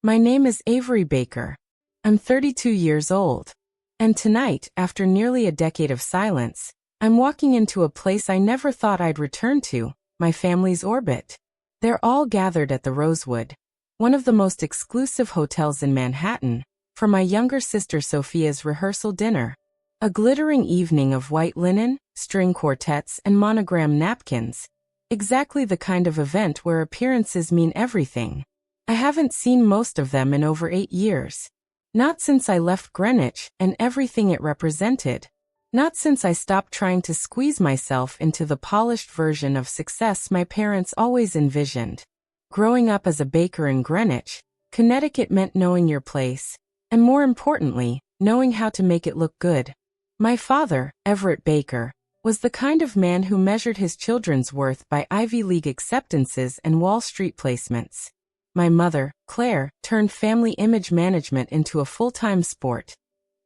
My name is Avery Baker. I'm 32 years old. And tonight, after nearly a decade of silence, I'm walking into a place I never thought I'd return to, my family's orbit. They're all gathered at the Rosewood, one of the most exclusive hotels in Manhattan, for my younger sister Sophia's rehearsal dinner. A glittering evening of white linen, string quartets, and monogram napkins. Exactly the kind of event where appearances mean everything. I haven't seen most of them in over 8 years. Not since I left Greenwich and everything it represented. Not since I stopped trying to squeeze myself into the polished version of success my parents always envisioned. Growing up as a baker in Greenwich, Connecticut meant knowing your place, and more importantly, knowing how to make it look good. My father, Everett Baker, was the kind of man who measured his children's worth by Ivy League acceptances and Wall Street placements. My mother, Claire, turned family image management into a full-time sport.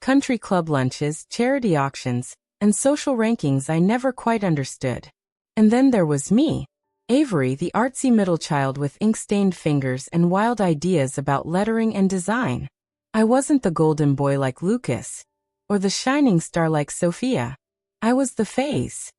Country club lunches, charity auctions, and social rankings I never quite understood. And then there was me, Avery, the artsy middle child with ink-stained fingers and wild ideas about lettering and design. I wasn't the golden boy like Lucas, or the shining star like Sophia. I was the phase.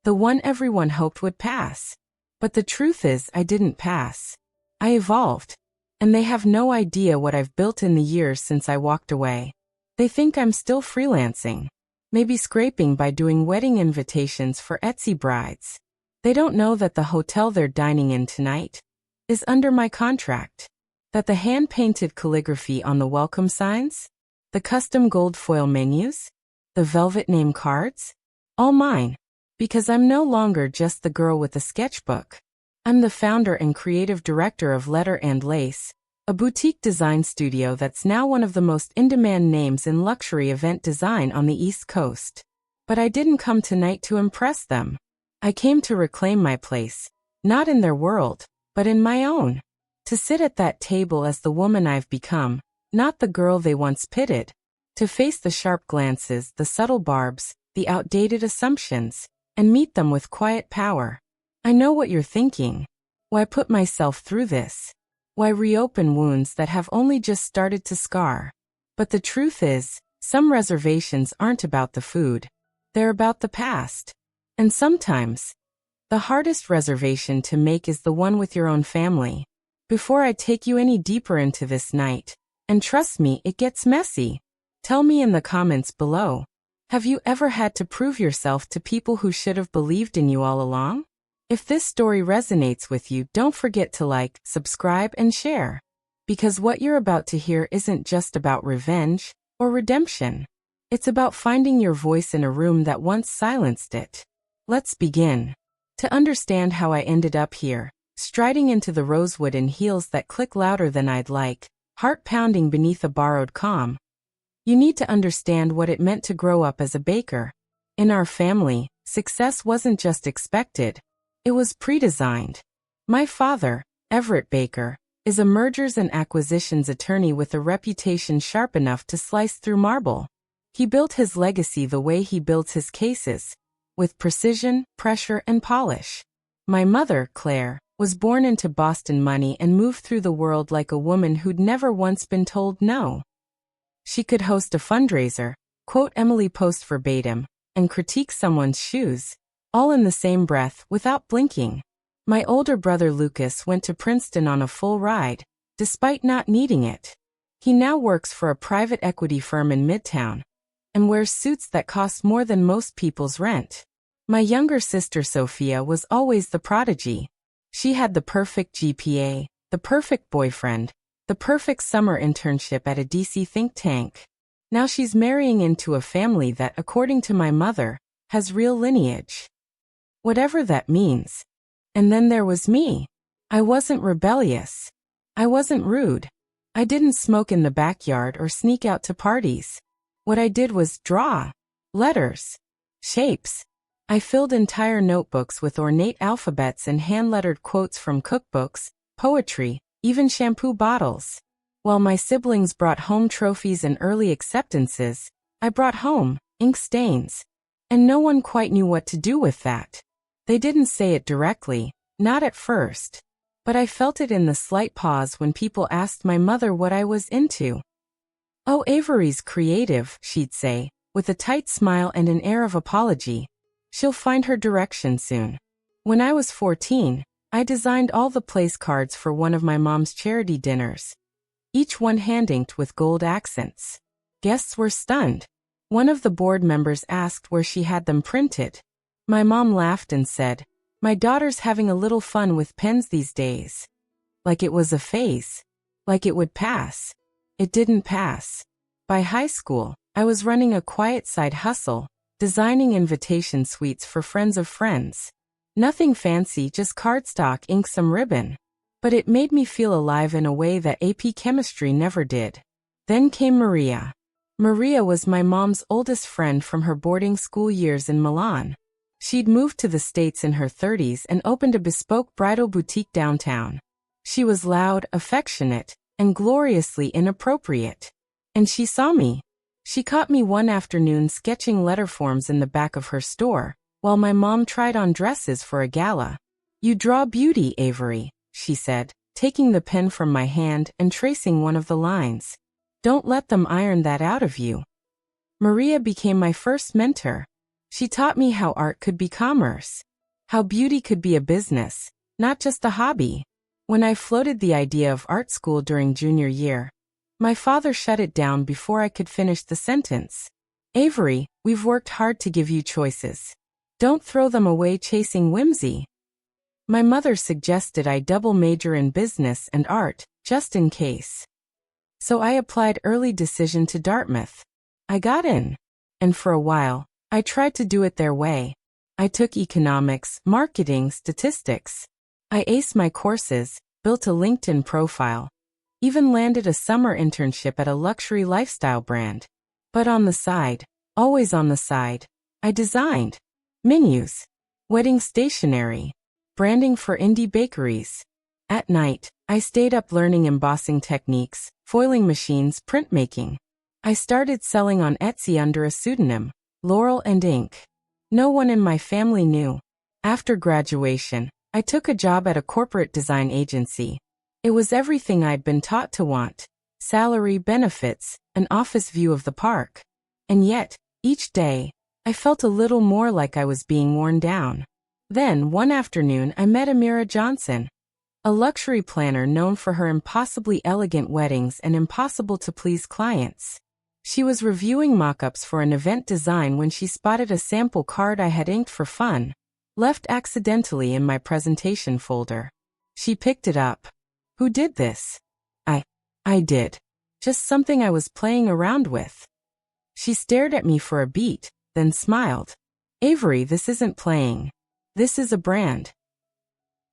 The one everyone hoped would pass. But the truth is, I didn't pass. I evolved. And they have no idea what I've built in the years since I walked away. They think I'm still freelancing. Maybe scraping by doing wedding invitations for Etsy brides. They don't know that the hotel they're dining in tonight is under my contract. That the hand-painted calligraphy on the welcome signs, the custom gold foil menus, the velvet name cards, all mine. Because I'm no longer just the girl with the sketchbook. I'm the founder and creative director of Letter and Lace, a boutique design studio that's now one of the most in-demand names in luxury event design on the East Coast. But I didn't come tonight to impress them. I came to reclaim my place, not in their world, but in my own. To sit at that table as the woman I've become, not the girl they once pitied. To face the sharp glances, the subtle barbs, the outdated assumptions, and meet them with quiet power. I know what you're thinking. Why put myself through this? Why reopen wounds that have only just started to scar? But the truth is, some reservations aren't about the food. They're about the past. And sometimes, the hardest reservation to make is the one with your own family. Before I take you any deeper into this night, and trust me, it gets messy, tell me in the comments below. Have you ever had to prove yourself to people who should have believed in you all along? If this story resonates with you, don't forget to like, subscribe, and share. Because what you're about to hear isn't just about revenge or redemption. It's about finding your voice in a room that once silenced it. Let's begin. To understand how I ended up here, striding into the Rosewood in heels that click louder than I'd like, heart pounding beneath a borrowed calm, you need to understand what it meant to grow up as a baker. In our family, success wasn't just expected. It was pre-designed. My father, Everett Baker, is a mergers and acquisitions attorney with a reputation sharp enough to slice through marble. He built his legacy the way he builds his cases, with precision, pressure, and polish. My mother, Claire, was born into Boston money and moved through the world like a woman who'd never once been told no. She could host a fundraiser, quote Emily Post verbatim, and critique someone's shoes, all in the same breath, without blinking. My older brother Lucas went to Princeton on a full ride, despite not needing it. He now works for a private equity firm in Midtown, and wears suits that cost more than most people's rent. My younger sister Sophia was always the prodigy. She had the perfect GPA, the perfect boyfriend, the perfect summer internship at a DC think tank. Now she's marrying into a family that, according to my mother, has real lineage. Whatever that means. And then there was me. I wasn't rebellious. I wasn't rude. I didn't smoke in the backyard or sneak out to parties. What I did was draw. Letters. Shapes. I filled entire notebooks with ornate alphabets and hand-lettered quotes from cookbooks, poetry, even shampoo bottles. While my siblings brought home trophies and early acceptances, I brought home ink stains. And no one quite knew what to do with that. They didn't say it directly, not at first. But I felt it in the slight pause when people asked my mother what I was into. "Oh, Avery's creative," she'd say, with a tight smile and an air of apology. "She'll find her direction soon." When I was 14, I designed all the place cards for one of my mom's charity dinners, each one hand-inked with gold accents. Guests were stunned. One of the board members asked where she had them printed. My mom laughed and said, "My daughter's having a little fun with pens these days." Like it was a phase. Like it would pass. It didn't pass. By high school, I was running a quiet side hustle, designing invitation suites for friends of friends. Nothing fancy, just cardstock, ink, some ribbon. But it made me feel alive in a way that AP chemistry never did. Then came Maria. Maria was my mom's oldest friend from her boarding school years in Milan. She'd moved to the States in her 30s and opened a bespoke bridal boutique downtown. She was loud, affectionate, and gloriously inappropriate. And she saw me. She caught me one afternoon sketching letter forms in the back of her store, while my mom tried on dresses for a gala. "You draw beauty, Avery," she said, taking the pen from my hand and tracing one of the lines. "Don't let them iron that out of you." Maria became my first mentor. She taught me how art could be commerce, how beauty could be a business, not just a hobby. When I floated the idea of art school during junior year, my father shut it down before I could finish the sentence. "Avery, we've worked hard to give you choices. Don't throw them away chasing whimsy." My mother suggested I double major in business and art, just in case. So I applied early decision to Dartmouth. I got in. And for a while, I tried to do it their way. I took economics, marketing, statistics. I aced my courses, built a LinkedIn profile, even landed a summer internship at a luxury lifestyle brand. But on the side, always on the side, I designed menus, wedding stationery, branding for indie bakeries. At night, I stayed up learning embossing techniques, foiling machines, printmaking. I started selling on Etsy under a pseudonym, Laurel and Ink. No one in my family knew. After graduation, I took a job at a corporate design agency. It was everything I'd been taught to want: salary, benefits, an office view of the park. And yet, each day, I felt a little more like I was being worn down. Then, one afternoon, I met Amira Johnson, a luxury planner known for her impossibly elegant weddings and impossible-to-please clients. She was reviewing mock-ups for an event design when she spotted a sample card I had inked for fun, left accidentally in my presentation folder. She picked it up. "Who did this?" I did. Just something I was playing around with." She stared at me for a beat, then smiled. "Avery, this isn't playing. This is a brand."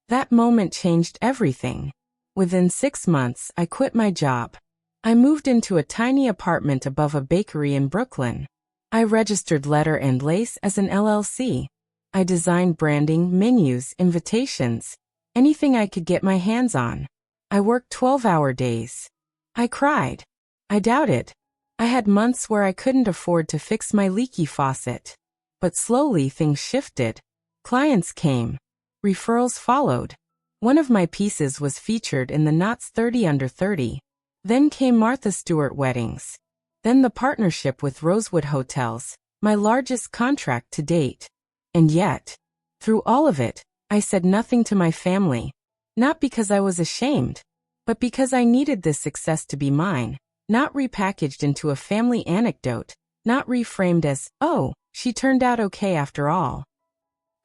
That moment changed everything. Within 6 months, I quit my job. I moved into a tiny apartment above a bakery in Brooklyn. I registered Letter and Lace as an LLC. I designed branding, menus, invitations, anything I could get my hands on. I worked 12-hour days. I cried. I doubted. I had months where I couldn't afford to fix my leaky faucet. But slowly things shifted. Clients came. Referrals followed. One of my pieces was featured in the Knott's 30 Under 30. Then came Martha Stewart weddings. Then the partnership with Rosewood Hotels, my largest contract to date. And yet, through all of it, I said nothing to my family. Not because I was ashamed, but because I needed this success to be mine. Not repackaged into a family anecdote, not reframed as, "Oh, she turned out okay after all."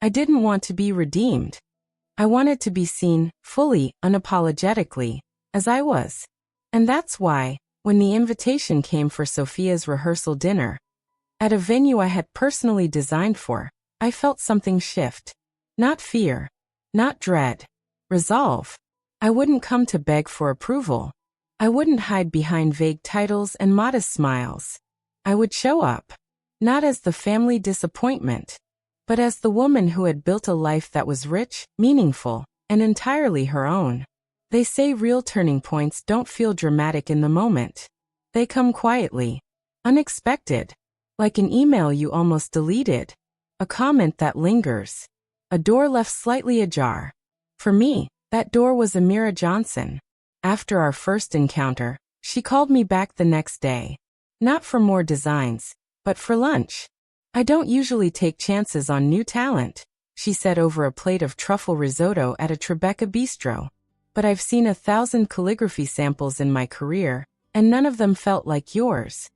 I didn't want to be redeemed. I wanted to be seen, fully, unapologetically, as I was. And that's why, when the invitation came for Sophia's rehearsal dinner, at a venue I had personally designed for, I felt something shift. Not fear. Not dread. Resolve. I wouldn't come to beg for approval. I wouldn't hide behind vague titles and modest smiles. I would show up, not as the family disappointment, but as the woman who had built a life that was rich, meaningful, and entirely her own. They say real turning points don't feel dramatic in the moment. They come quietly, unexpected, like an email you almost deleted, a comment that lingers, a door left slightly ajar. For me, That door was Amira Johnson. After our first encounter, she called me back the next day. Not for more designs, but for lunch. I don't usually take chances on new talent, she said over a plate of truffle risotto at a Tribeca bistro. But I've seen 1,000 calligraphy samples in my career, and none of them felt like yours.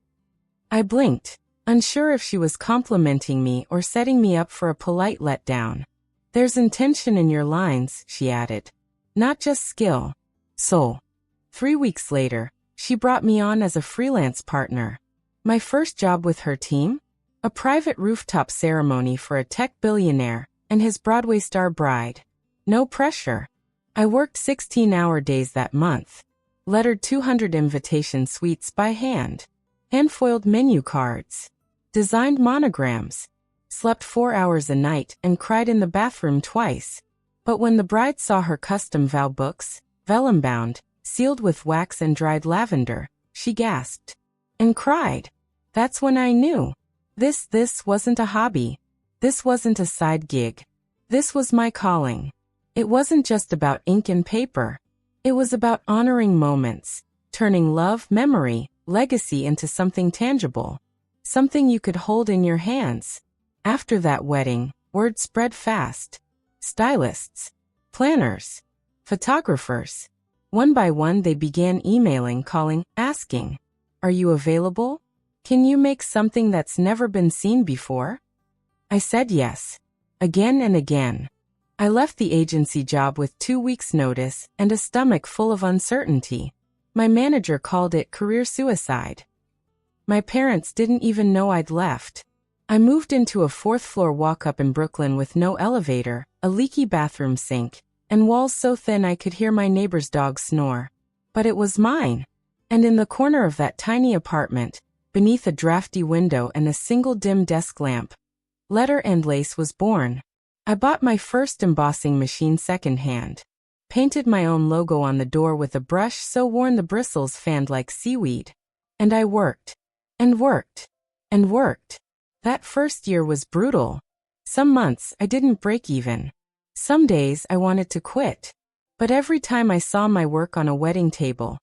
I blinked, unsure if she was complimenting me or setting me up for a polite letdown. There's intention in your lines, she added. Not just skill. Soul. 3 weeks later, she brought me on as a freelance partner. My first job with her team? A private rooftop ceremony for a tech billionaire and his Broadway star bride. No pressure. I worked 16-hour days that month. Lettered 200 invitation suites by hand. Hand-foiled menu cards. Designed monograms. Slept 4 hours a night and cried in the bathroom twice. But when the bride saw her custom vow books, vellum-bound, sealed with wax and dried lavender, she gasped. And cried. That's when I knew. This wasn't a hobby. This wasn't a side gig. This was my calling. It wasn't just about ink and paper. It was about honoring moments, turning love, memory, legacy into something tangible. Something you could hold in your hands. After that wedding, word spread fast. Stylists, planners, photographers. One by one they began emailing, calling, asking, "Are you available? Can you make something that's never been seen before?" I said yes. Again and again. I left the agency job with 2 weeks' notice and a stomach full of uncertainty. My manager called it career suicide. My parents didn't even know I'd left. I moved into a 4th-floor walk-up in Brooklyn with no elevator, a leaky bathroom sink, and walls so thin I could hear my neighbor's dog snore. But it was mine. And in the corner of that tiny apartment, beneath a drafty window and a single dim desk lamp, Letter and Lace was born. I bought my first embossing machine secondhand. Painted my own logo on the door with a brush so worn the bristles fanned like seaweed. And I worked. And worked. And worked. That first year was brutal. Some months I didn't break even. Some days I wanted to quit. But every time I saw my work on a wedding table,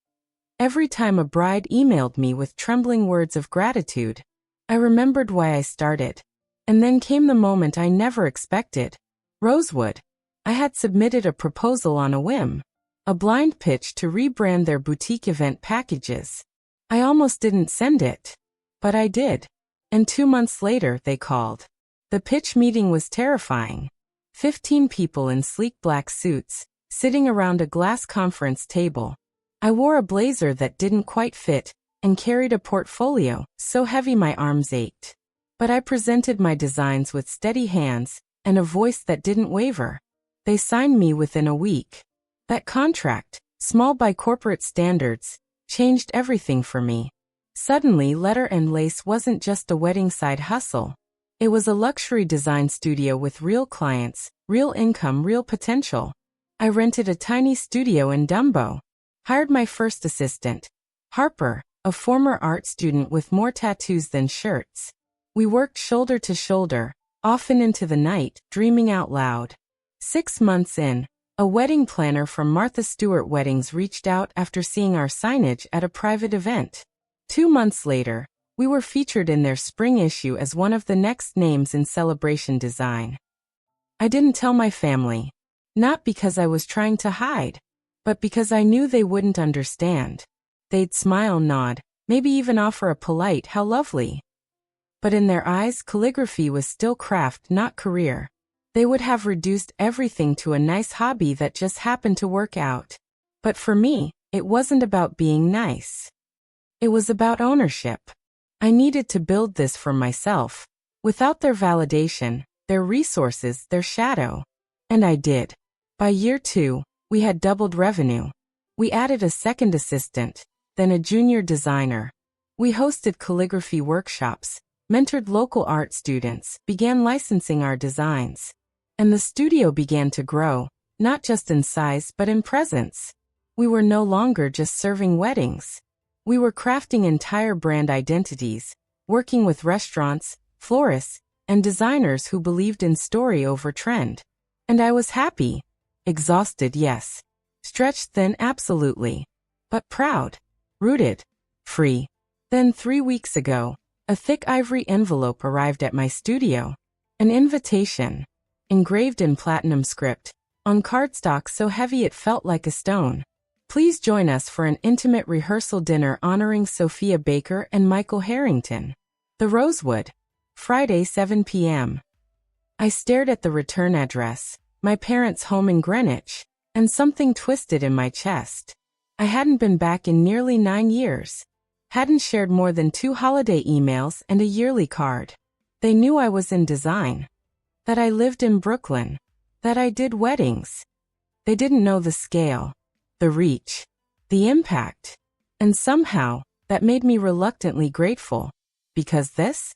every time a bride emailed me with trembling words of gratitude, I remembered why I started. And then came the moment I never expected. Rosewood. I had submitted a proposal on a whim. A blind pitch to rebrand their boutique event packages. I almost didn't send it. But I did. And 2 months later, they called. The pitch meeting was terrifying. 15 people in sleek black suits, sitting around a glass conference table. I wore a blazer that didn't quite fit, and carried a portfolio, so heavy my arms ached. But I presented my designs with steady hands, and a voice that didn't waver. They signed me within a week. That contract, small by corporate standards, changed everything for me. Suddenly, Letter and Lace wasn't just a wedding side hustle. It was a luxury design studio with real clients, real income, real potential. I rented a tiny studio in Dumbo. Hired my first assistant, Harper, a former art student with more tattoos than shirts. We worked shoulder to shoulder, often into the night, dreaming out loud. 6 months in, a wedding planner from Martha Stewart Weddings reached out after seeing our signage at a private event. 2 months later, we were featured in their spring issue as one of the next names in celebration design. I didn't tell my family. Not because I was trying to hide, but because I knew they wouldn't understand. They'd smile, nod, maybe even offer a polite "how lovely." But in their eyes, calligraphy was still craft, not career. They would have reduced everything to a nice hobby that just happened to work out. But for me, it wasn't about being nice. It was about ownership. I needed to build this for myself, without their validation, their resources, their shadow. And I did. By year 2, we had doubled revenue. We added a second assistant, then a junior designer. We hosted calligraphy workshops, mentored local art students, began licensing our designs. And the studio began to grow, not just in size but in presence. We were no longer just serving weddings. We were crafting entire brand identities, working with restaurants, florists, and designers who believed in story over trend. And I was happy. Exhausted, yes. Stretched thin, absolutely. But proud. Rooted. Free. Then 3 weeks ago, a thick ivory envelope arrived at my studio. An invitation. Engraved in platinum script, on cardstock so heavy it felt like a stone. Please join us for an intimate rehearsal dinner honoring Sophia Baker and Michael Harrington. The Rosewood. Friday 7 p.m. I stared at the return address, my parents' home in Greenwich, and something twisted in my chest. I hadn't been back in nearly 9 years. Hadn't shared more than 2 holiday emails and a yearly card. They knew I was in design. That I lived in Brooklyn. That I did weddings. They didn't know the scale, the reach, the impact. And somehow, that made me reluctantly grateful. Because this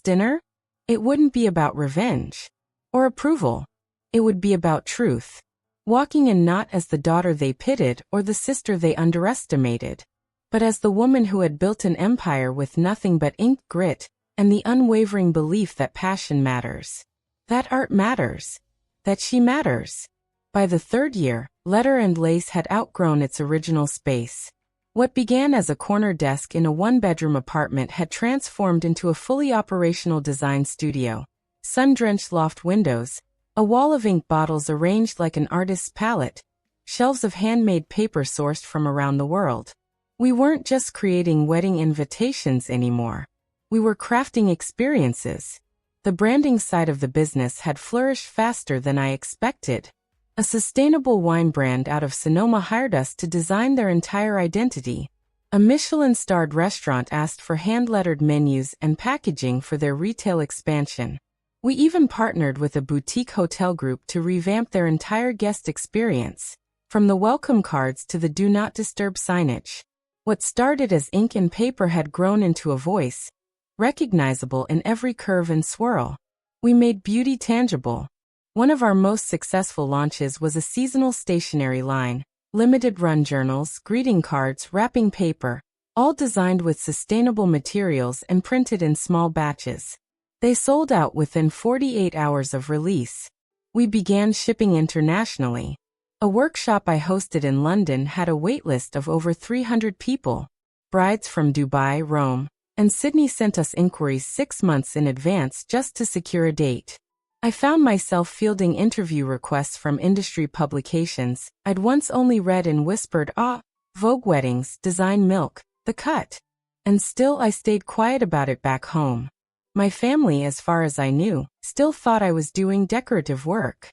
dinner, it wouldn't be about revenge or approval. It would be about truth. Walking in not as the daughter they pitied or the sister they underestimated, but as the woman who had built an empire with nothing but ink, grit, and the unwavering belief that passion matters. That art matters. That she matters. By the 3rd year, Letter and Lace had outgrown its original space. What began as a corner desk in a 1-bedroom apartment had transformed into a fully operational design studio. Sun-drenched loft windows, a wall of ink bottles arranged like an artist's palette, shelves of handmade paper sourced from around the world. We weren't just creating wedding invitations anymore. We were crafting experiences. The branding side of the business had flourished faster than I expected. A sustainable wine brand out of Sonoma hired us to design their entire identity. A Michelin-starred restaurant asked for hand-lettered menus and packaging for their retail expansion. We even partnered with a boutique hotel group to revamp their entire guest experience, from the welcome cards to the do not disturb signage. What started as ink and paper had grown into a voice, recognizable in every curve and swirl. We made beauty tangible. One of our most successful launches was a seasonal stationery line, limited-run journals, greeting cards, wrapping paper, all designed with sustainable materials and printed in small batches. They sold out within 48 hours of release. We began shipping internationally. A workshop I hosted in London had a waitlist of over 300 people. Brides from Dubai, Rome, and Sydney sent us inquiries 6 months in advance just to secure a date. I found myself fielding interview requests from industry publications I'd once only read in whispered awe, Vogue Weddings, Design Milk, The Cut. And still I stayed quiet about it back home. My family, as far as I knew, still thought I was doing decorative work.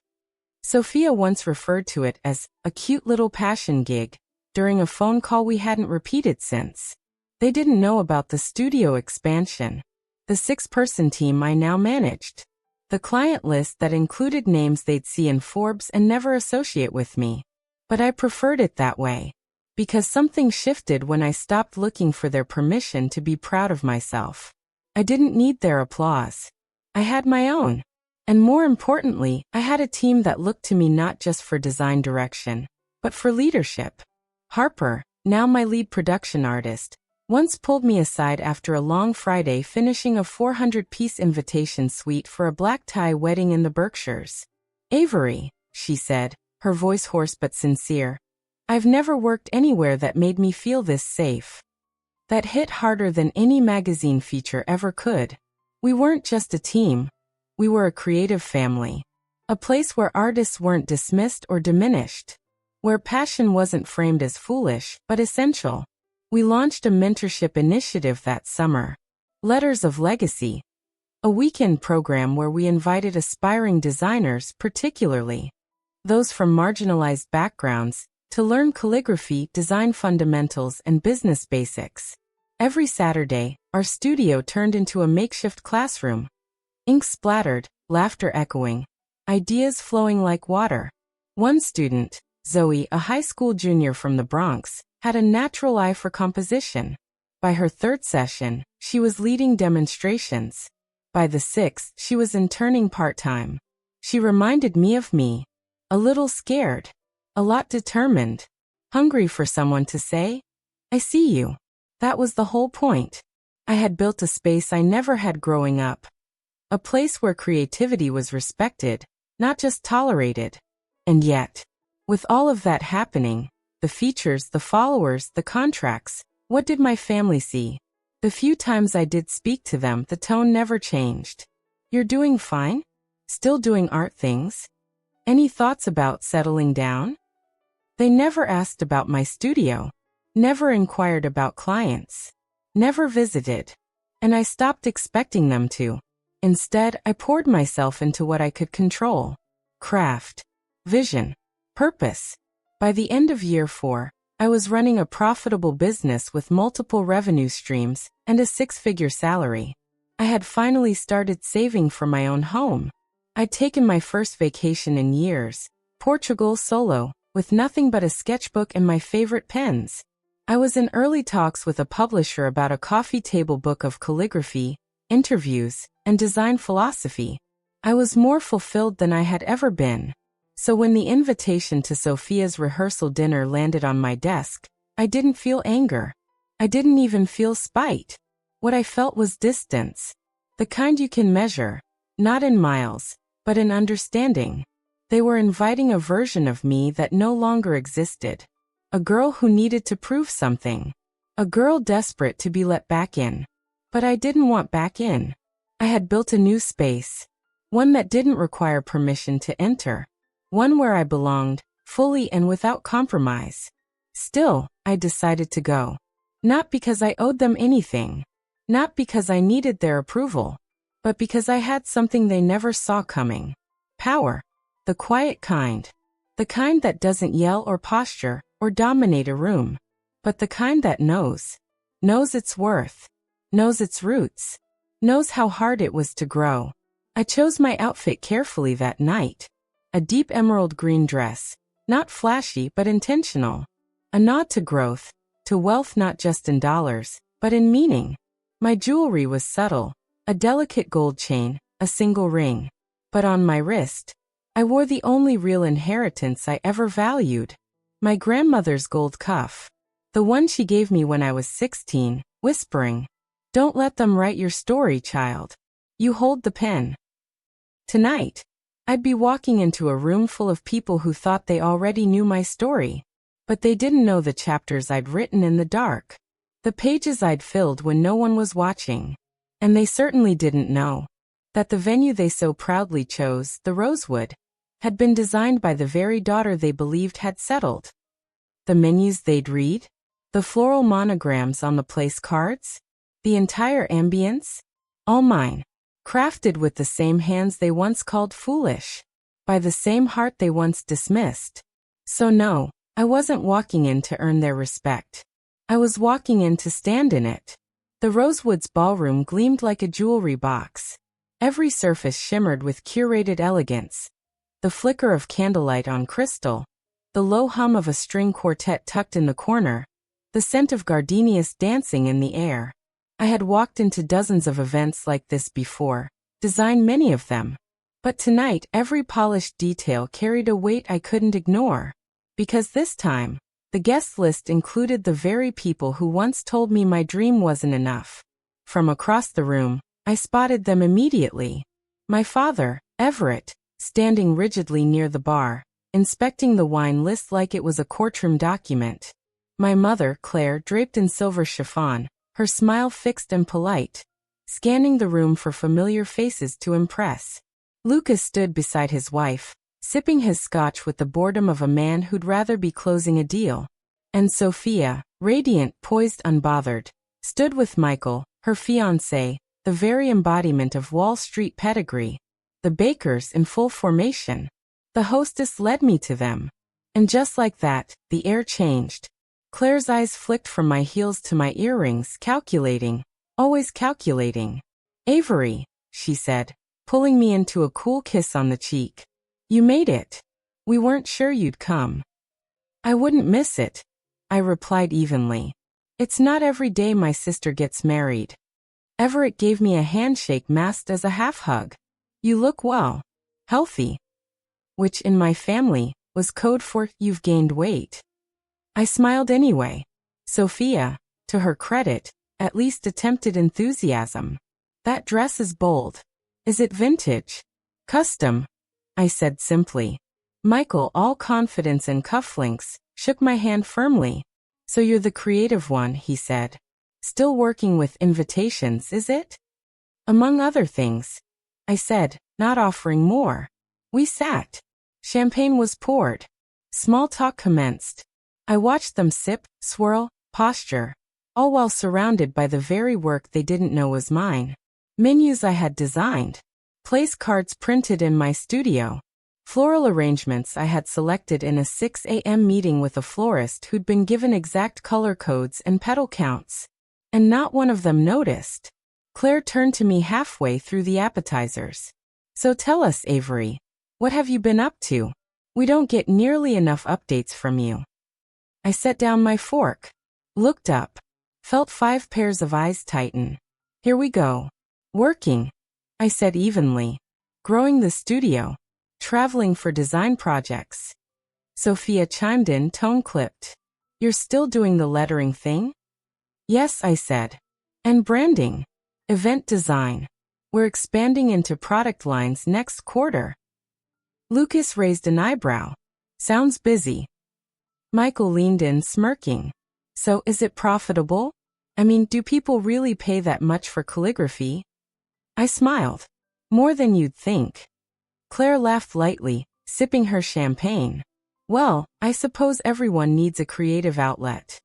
Sophia once referred to it as a cute little passion gig during a phone call we hadn't repeated since. They didn't know about the studio expansion, the 6-person team I now managed, the client list that included names they'd see in Forbes and never associate with me. But I preferred it that way, because something shifted when I stopped looking for their permission to be proud of myself. I didn't need their applause. I had my own. And more importantly, I had a team that looked to me not just for design direction, but for leadership. Harper, now my lead production artist, once pulled me aside after a long Friday finishing a 400-piece invitation suite for a black-tie wedding in the Berkshires. "Avery," she said, her voice hoarse but sincere, "I've never worked anywhere that made me feel this safe." That hit harder than any magazine feature ever could. We weren't just a team. We were a creative family. A place where artists weren't dismissed or diminished. Where passion wasn't framed as foolish, but essential. We launched a mentorship initiative that summer. Letters of Legacy. A weekend program where we invited aspiring designers, particularly those from marginalized backgrounds, to learn calligraphy, design fundamentals, and business basics. Every Saturday, our studio turned into a makeshift classroom. Ink splattered, laughter echoing, ideas flowing like water. One student, Zoe, a high school junior from the Bronx, had a natural eye for composition. By her 3rd session, she was leading demonstrations. By the 6th, she was interning part-time. She reminded me of me. A little scared. A lot determined. Hungry for someone to say, "I see you." That was the whole point. I had built a space I never had growing up. A place where creativity was respected, not just tolerated. And yet, with all of that happening, the features, the followers, the contracts, what did my family see? The few times I did speak to them, the tone never changed. You're doing fine? Still doing art things? Any thoughts about settling down? They never asked about my studio, never inquired about clients, never visited, and I stopped expecting them to. Instead, I poured myself into what I could control: craft, vision, purpose. By the end of year 4, I was running a profitable business with multiple revenue streams and a 6-figure salary. I had finally started saving for my own home. I'd taken my first vacation in years, Portugal solo, with nothing but a sketchbook and my favorite pens. I was in early talks with a publisher about a coffee table book of calligraphy, interviews, and design philosophy. I was more fulfilled than I had ever been. So when the invitation to Sophia's rehearsal dinner landed on my desk, I didn't feel anger. I didn't even feel spite. What I felt was distance. The kind you can measure, not in miles, but in understanding. They were inviting a version of me that no longer existed. A girl who needed to prove something. A girl desperate to be let back in. But I didn't want back in. I had built a new space. One that didn't require permission to enter. One where I belonged, fully and without compromise. Still, I decided to go. Not because I owed them anything. Not because I needed their approval. But because I had something they never saw coming. Power. The quiet kind. The kind that doesn't yell or posture or dominate a room. But the kind that knows. Knows its worth. Knows its roots. Knows how hard it was to grow. I chose my outfit carefully that night. A deep emerald green dress, not flashy but intentional. A nod to growth, to wealth not just in dollars, but in meaning. My jewelry was subtle, a delicate gold chain, a single ring. But on my wrist, I wore the only real inheritance I ever valued. My grandmother's gold cuff. The one she gave me when I was 16, whispering, "Don't let them write your story, child. You hold the pen." Tonight, I'd be walking into a room full of people who thought they already knew my story. But they didn't know the chapters I'd written in the dark. The pages I'd filled when no one was watching. And they certainly didn't know that the venue they so proudly chose, the Rosewood, had been designed by the very daughter they believed had settled. The menus they'd read, the floral monograms on the place cards, the entire ambience, all mine. Crafted with the same hands they once called foolish, by the same heart they once dismissed. So no, I wasn't walking in to earn their respect. I was walking in to stand in it. The Rosewood's ballroom gleamed like a jewelry box. Every surface shimmered with curated elegance. The flicker of candlelight on crystal, the low hum of a string quartet tucked in the corner, the scent of gardenias dancing in the air. I had walked into dozens of events like this before, designed many of them. But tonight every polished detail carried a weight I couldn't ignore. Because this time, the guest list included the very people who once told me my dream wasn't enough. From across the room, I spotted them immediately. My father, Everett, standing rigidly near the bar, inspecting the wine list like it was a courtroom document. My mother, Claire, draped in silver chiffon, her smile fixed and polite, scanning the room for familiar faces to impress. Lucas stood beside his wife, sipping his scotch with the boredom of a man who'd rather be closing a deal. And Sophia, radiant, poised, unbothered, stood with Michael, her fiancé, the very embodiment of Wall Street pedigree. The Bakers in full formation. The hostess led me to them. And just like that, the air changed. Claire's eyes flicked from my heels to my earrings, calculating, always calculating. "Avery," she said, pulling me into a cool kiss on the cheek. "You made it. We weren't sure you'd come." "I wouldn't miss it," I replied evenly. "It's not every day my sister gets married." Everett gave me a handshake masked as a half-hug. "You look well. Healthy." Which in my family was code for "you've gained weight." I smiled anyway. Sophia, to her credit, at least attempted enthusiasm. "That dress is bold. Is it vintage? Custom?" I said simply. Michael, all confidence and cufflinks, shook my hand firmly. So you're the creative one, he said. Still working with invitations, is it? Among other things, I said, not offering more. We sat. Champagne was poured. Small talk commenced. I watched them sip, swirl, posture, all while surrounded by the very work they didn't know was mine. Menus I had designed. Place cards printed in my studio. Floral arrangements I had selected in a 6 a.m. meeting with a florist who'd been given exact color codes and petal counts. And not one of them noticed. Claire turned to me halfway through the appetizers. So tell us, Avery, what have you been up to? We don't get nearly enough updates from you. I set down my fork, looked up, felt 5 pairs of eyes tighten. Here we go. Working, I said evenly. Growing the studio. Traveling for design projects. Sophia chimed in, tone clipped. You're still doing the lettering thing? Yes, I said. And branding. Event design. We're expanding into product lines next quarter. Lucas raised an eyebrow. Sounds busy. Michael leaned in, smirking. So, is it profitable? I mean, do people really pay that much for calligraphy? I smiled. More than you'd think. Claire laughed lightly, sipping her champagne. Well, I suppose everyone needs a creative outlet.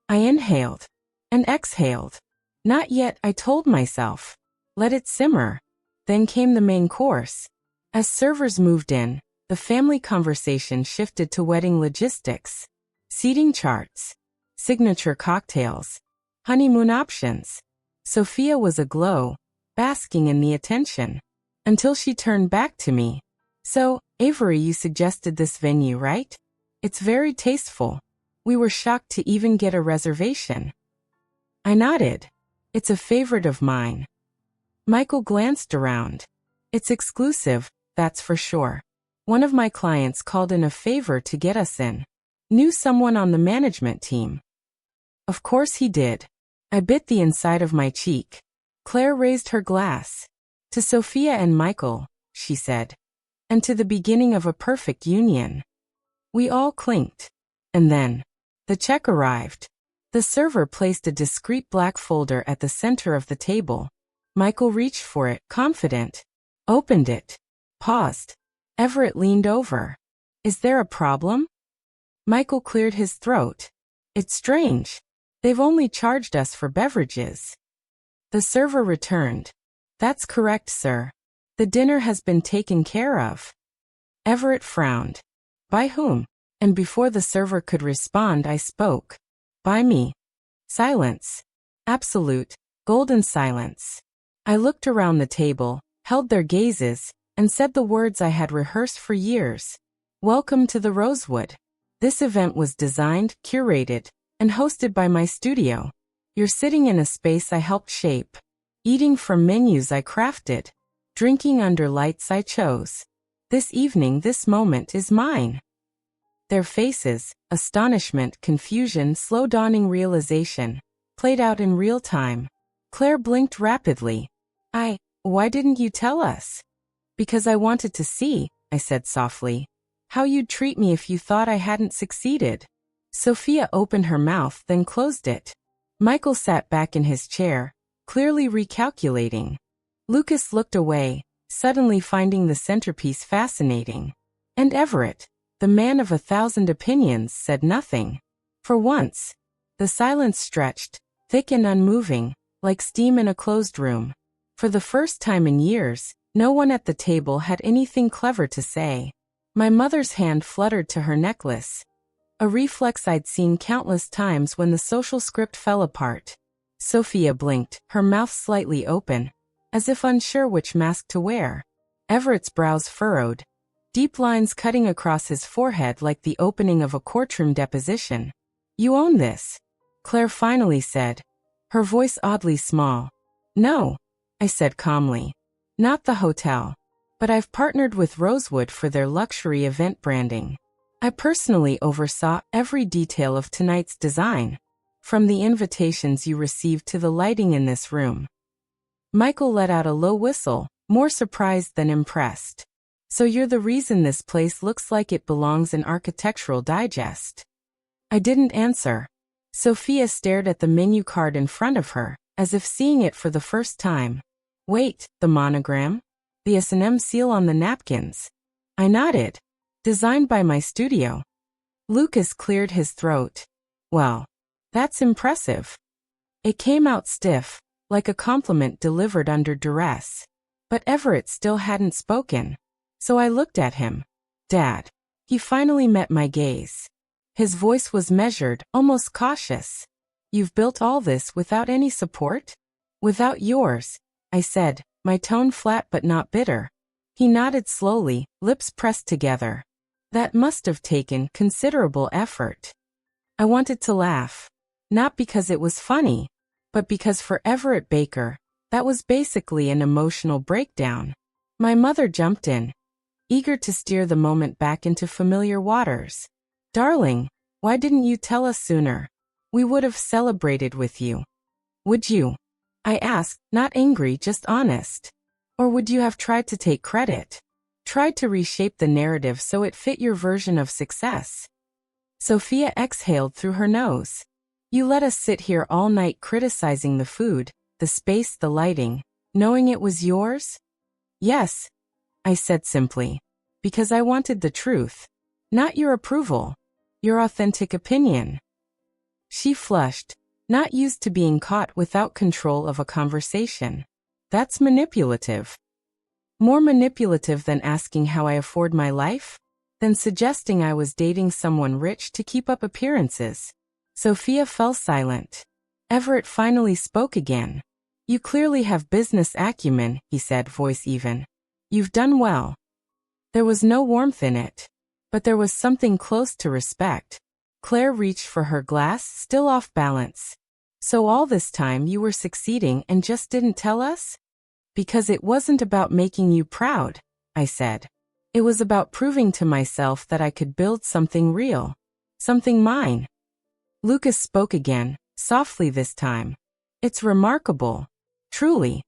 I inhaled. And exhaled. Not yet, I told myself. Let it simmer. Then came the main course. As servers moved in, the family conversation shifted to wedding logistics, seating charts, signature cocktails, honeymoon options. Sophia was aglow, basking in the attention, until she turned back to me. So, Avery, you suggested this venue, right? It's very tasteful. We were shocked to even get a reservation. I nodded. It's a favorite of mine. Michael glanced around. It's exclusive, that's for sure. One of my clients called in a favor to get us in. Knew someone on the management team. Of course he did. I bit the inside of my cheek. Claire raised her glass. To Sophia and Michael, she said. And to the beginning of a perfect union. We all clinked. And then, the check arrived. The server placed a discreet black folder at the center of the table. Michael reached for it, confident. Opened it. Paused. Everett leaned over. Is there a problem? Michael cleared his throat. It's strange. They've only charged us for beverages. The server returned. That's correct, sir. The dinner has been taken care of. Everett frowned. By whom? And before the server could respond, I spoke. By me. Silence. Absolute, golden silence. I looked around the table, held their gazes, and said the words I had rehearsed for years. Welcome to the Rosewood. This event was designed, curated, and hosted by my studio. You're sitting in a space I helped shape. Eating from menus I crafted. Drinking under lights I chose. This evening, this moment is mine. Their faces, astonishment, confusion, slow dawning realization, played out in real time. Claire blinked rapidly. Why didn't you tell us? Because I wanted to see, I said softly, how you'd treat me if you thought I hadn't succeeded. Sophia opened her mouth, then closed it. Michael sat back in his chair, clearly recalculating. Lucas looked away, suddenly finding the centerpiece fascinating. And Everett, the man of 1,000 opinions, said nothing. For once, the silence stretched, thick and unmoving, like steam in a closed room. For the first time in years, no one at the table had anything clever to say. My mother's hand fluttered to her necklace. A reflex I'd seen countless times when the social script fell apart. Sophia blinked, her mouth slightly open, as if unsure which mask to wear. Everett's brows furrowed, deep lines cutting across his forehead like the opening of a courtroom deposition. You own this, Claire finally said, her voice oddly small. No, I said calmly. Not the hotel. But I've partnered with Rosewood for their luxury event branding. I personally oversaw every detail of tonight's design, from the invitations you received to the lighting in this room. Michael let out a low whistle, more surprised than impressed. So you're the reason this place looks like it belongs in Architectural Digest. I didn't answer. Sophia stared at the menu card in front of her, as if seeing it for the first time. Wait, the monogram? The S&M seal on the napkins. I nodded. Designed by my studio. Lucas cleared his throat. Well, that's impressive. It came out stiff, like a compliment delivered under duress. But Everett still hadn't spoken. So I looked at him. Dad. He finally met my gaze. His voice was measured, almost cautious. You've built all this without any support? Without yours, I said, my tone flat but not bitter. He nodded slowly, lips pressed together. That must have taken considerable effort. I wanted to laugh. Not because it was funny, but because for Everett Baker, that was basically an emotional breakdown. My mother jumped in, eager to steer the moment back into familiar waters. Darling, why didn't you tell us sooner? We would have celebrated with you. Would you? I asked, not angry, just honest. Or would you have tried to take credit? Tried to reshape the narrative so it fit your version of success? Sophia exhaled through her nose. You let us sit here all night criticizing the food, the space, the lighting, knowing it was yours? Yes, I said simply. Because I wanted the truth. Not your approval. Your authentic opinion. She flushed, not used to being caught without control of a conversation. That's manipulative. More manipulative than asking how I afford my life? Than suggesting I was dating someone rich to keep up appearances. Sophia fell silent. Everett finally spoke again. You clearly have business acumen, he said, voice even. You've done well. There was no warmth in it. But there was something close to respect. Claire reached for her glass, still off balance. So all this time you were succeeding and just didn't tell us? Because it wasn't about making you proud, I said. It was about proving to myself that I could build something real. Something mine. Lucas spoke again, softly this time. It's remarkable. Truly.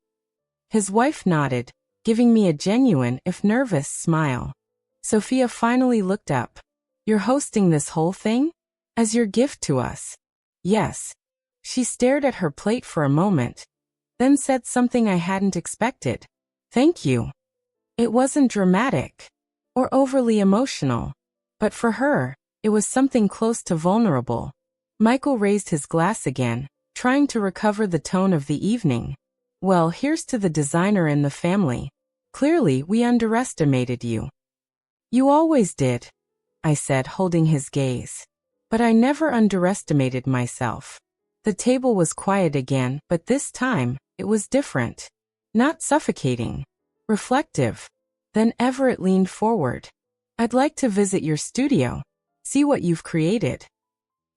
His wife nodded, giving me a genuine, if nervous, smile. Sophia finally looked up. You're hosting this whole thing? As your gift to us? Yes. She stared at her plate for a moment, then said something I hadn't expected. Thank you. It wasn't dramatic or overly emotional, but for her, it was something close to vulnerable. Michael raised his glass again, trying to recover the tone of the evening. Well, here's to the designer and the family. Clearly, we underestimated you. You always did, I said, holding his gaze. But I never underestimated myself. The table was quiet again, but this time, it was different. Not suffocating. Reflective. Then Everett leaned forward. I'd like to visit your studio. See what you've created.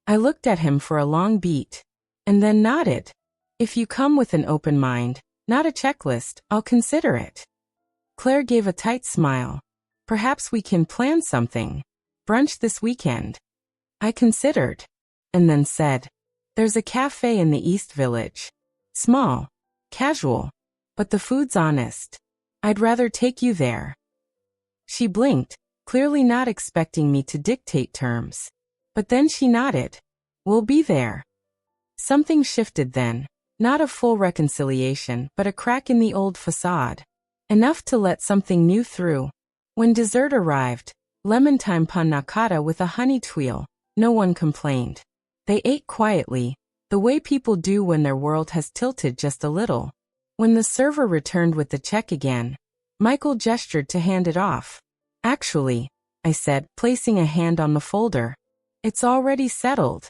I looked at him for a long beat, and then nodded. If you come with an open mind, not a checklist, I'll consider it. Claire gave a tight smile. Perhaps we can plan something. Brunch this weekend. I considered, and then said, there's a cafe in the East Village. Small, casual, but the food's honest. I'd rather take you there. She blinked, clearly not expecting me to dictate terms. But then she nodded. We'll be there. Something shifted then. Not a full reconciliation, but a crack in the old facade. Enough to let something new through. When dessert arrived, lemon thyme panna cotta with a honey tuile, no one complained. They ate quietly, the way people do when their world has tilted just a little. When the server returned with the check again, Michael gestured to hand it off. Actually, I said, placing a hand on the folder. It's already settled.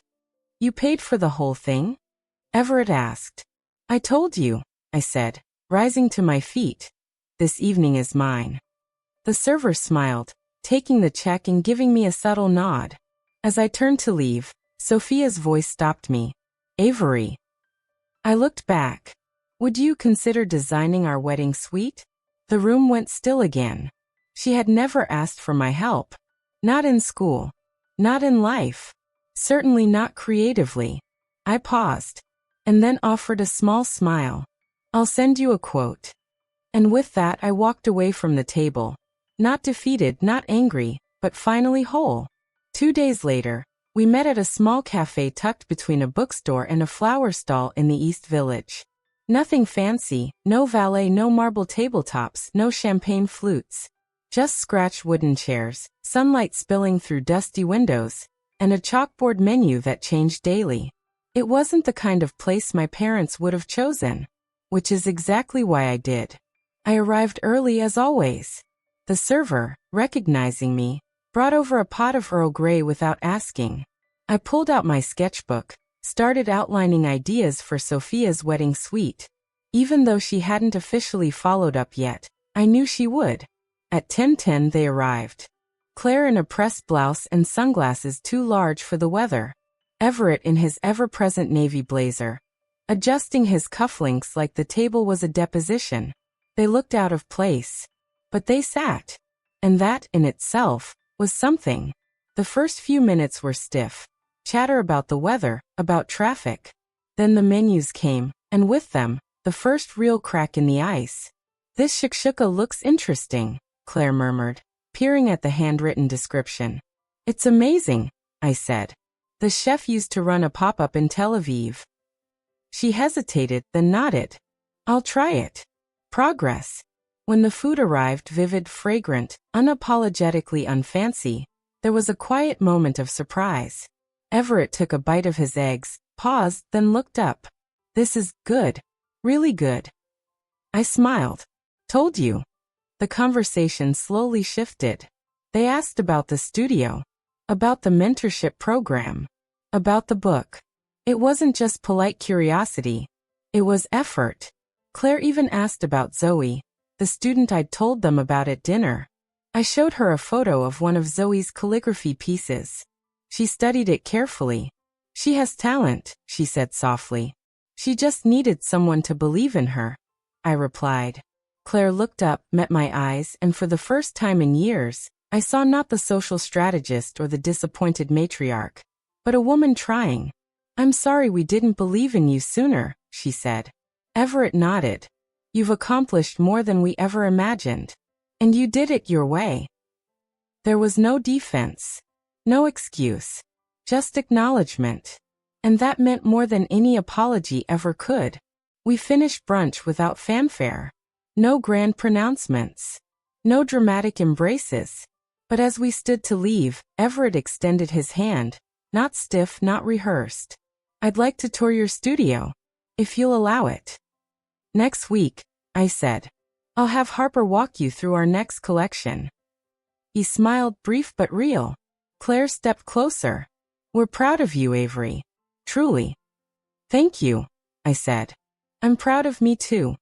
You paid for the whole thing? Everett asked. I told you, I said, rising to my feet. This evening is mine. The server smiled, taking the check and giving me a subtle nod. As I turned to leave, Sophia's voice stopped me. Avery. I looked back. Would you consider designing our wedding suite? The room went still again. She had never asked for my help. Not in school. Not in life. Certainly not creatively. I paused, and then offered a small smile. I'll send you a quote. And with that I walked away from the table. Not defeated, not angry, but finally whole. 2 days later, we met at a small cafe tucked between a bookstore and a flower stall in the East Village. Nothing fancy, no valet, no marble tabletops, no champagne flutes. Just scratched wooden chairs, sunlight spilling through dusty windows, and a chalkboard menu that changed daily. It wasn't the kind of place my parents would have chosen, which is exactly why I did. I arrived early as always. The server, recognizing me, brought over a pot of Earl Grey without asking. I pulled out my sketchbook, started outlining ideas for Sophia's wedding suite. Even though she hadn't officially followed up yet, I knew she would. At 10:10 they arrived. Claire in a pressed blouse and sunglasses too large for the weather. Everett in his ever-present navy blazer, adjusting his cufflinks like the table was a deposition. They looked out of place. But they sat. And that, in itself, was something. The first few minutes were stiff. Chatter about the weather, about traffic. Then the menus came, and with them, the first real crack in the ice. "This shakshuka looks interesting," Claire murmured, peering at the handwritten description. "It's amazing," I said. "The chef used to run a pop-up in Tel Aviv." She hesitated, then nodded. "I'll try it." Progress. When the food arrived, vivid, fragrant, unapologetically unfancy, there was a quiet moment of surprise. Everett took a bite of his eggs, paused, then looked up. "This is good. Really good." I smiled. "Told you." The conversation slowly shifted. They asked about the studio, about the mentorship program, about the book. It wasn't just polite curiosity. It was effort. Claire even asked about Zoe, the student I'd told them about at dinner. I showed her a photo of one of Zoe's calligraphy pieces. She studied it carefully. "She has talent," she said softly. "She just needed someone to believe in her," I replied. Claire looked up, met my eyes, and for the first time in years, I saw not the social strategist or the disappointed matriarch, but a woman trying. "I'm sorry we didn't believe in you sooner," she said. Everett nodded. "You've accomplished more than we ever imagined. And you did it your way." There was no defense. No excuse. Just acknowledgement. And that meant more than any apology ever could. We finished brunch without fanfare. No grand pronouncements. No dramatic embraces. But as we stood to leave, Everett extended his hand, not stiff, not rehearsed. "I'd like to tour your studio, if you'll allow it." "Next week," I said. "I'll have Harper walk you through our next collection." He smiled, brief but real. Claire stepped closer. "We're proud of you, Avery. Truly." "Thank you," I said. "I'm proud of me too."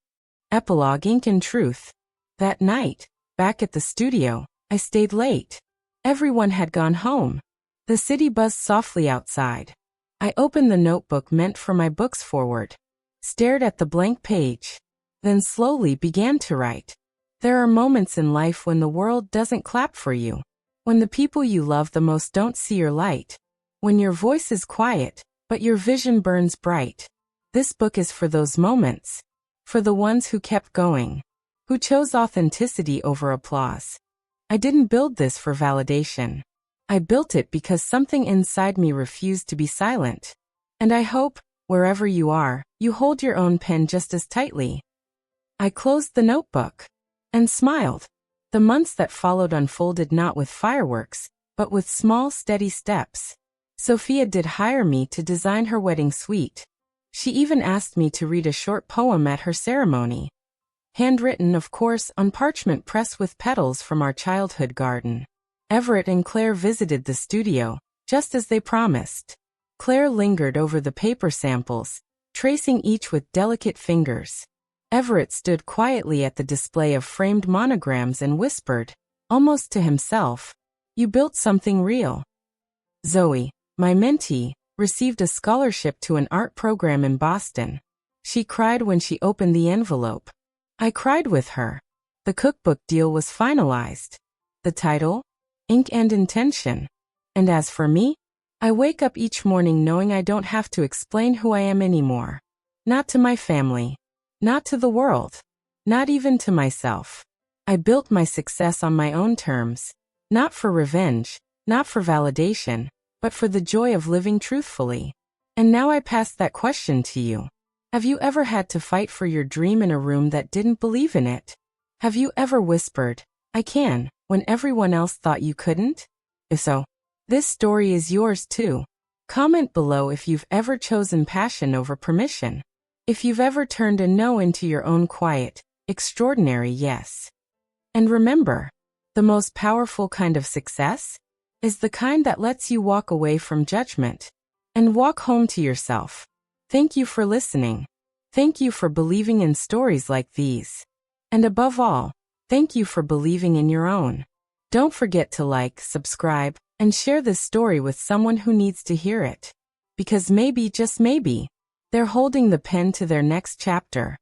Epilogue. Ink and truth. That night, back at the studio, I stayed late. Everyone had gone home. The city buzzed softly outside. I opened the notebook meant for my books forward, stared at the blank page, then slowly began to write. There are moments in life when the world doesn't clap for you, when the people you love the most don't see your light, when your voice is quiet, but your vision burns bright. This book is for those moments, for the ones who kept going, who chose authenticity over applause. I didn't build this for validation. I built it because something inside me refused to be silent. And I hope, wherever you are, you hold your own pen just as tightly. I closed the notebook and smiled. The months that followed unfolded not with fireworks, but with small, steady steps. Sophia did hire me to design her wedding suite. She even asked me to read a short poem at her ceremony. Handwritten, of course, on parchment pressed with petals from our childhood garden. Everett and Claire visited the studio, just as they promised. Claire lingered over the paper samples, tracing each with delicate fingers. Everett stood quietly at the display of framed monograms and whispered, almost to himself, "You built something real." Zoe, my mentee, received a scholarship to an art program in Boston. She cried when she opened the envelope. I cried with her. The cookbook deal was finalized. The title? Ink and Intention. And as for me, I wake up each morning knowing I don't have to explain who I am anymore. Not to my family. Not to the world. Not even to myself. I built my success on my own terms, not for revenge, not for validation, but for the joy of living truthfully. And now I pass that question to you. Have you ever had to fight for your dream in a room that didn't believe in it? Have you ever whispered, "I can," when everyone else thought you couldn't? If so, this story is yours too. Comment below if you've ever chosen passion over permission. If you've ever turned a no into your own quiet, extraordinary yes. And remember, the most powerful kind of success is the kind that lets you walk away from judgment and walk home to yourself. Thank you for listening. Thank you for believing in stories like these. And above all, thank you for believing in your own. Don't forget to like, subscribe, and share this story with someone who needs to hear it. Because maybe, just maybe, they're holding the pen to their next chapter.